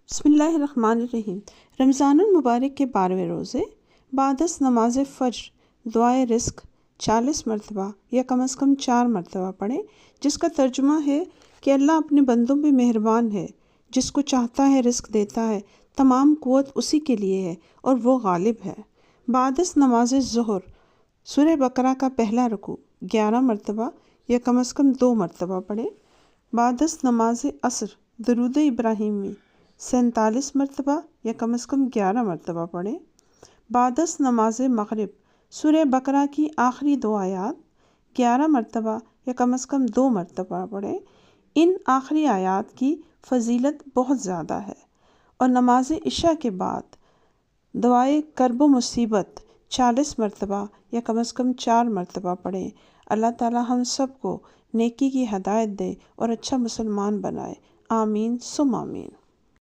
बिस्मिल्लाहिर्रहमानिर्रहीम। रमज़ानुल मुबारक के 12वें रोज़े बादस नमाज फ़ज्र दुआए रिस्क 40 मरतबा या कम अज़ कम 4 मरतबा पढ़ें, जिसका तर्जुमा है कि अल्लाह अपने बंदों पे मेहरबान है, जिसको चाहता है रिस्क देता है, तमाम कुव्वत उसी के लिए है और वो गालिब है। बादस नमाज ज़ुहर सूरह बकरा का पहला रुकू 11 मरतबा या कम अज़ कम 2 मरतबा पढ़ें। बादस नमाज असर दरूद इब्राहिमी 47 मरतबा या कम अज़ कम 11 मरतबा पढ़ें। बादस नमाज मग़रिब सूरह बकरा की आखिरी 2 आयात 11 मरतबा या कम अज़ कम 2 मरतबा पढ़ें। इन आखिरी आयात की फ़जीलत बहुत ज़्यादा है। और नमाज इशा के बाद दुआए कर्ब मुसीबत 40 मरतबा या कम अज़ कम 4 मरतबा पढ़ें। अल्लाह ताला हम सब को नेकी की हदायत दे और अच्छा मुसलमान बनाए। आमीन सुम आमीन।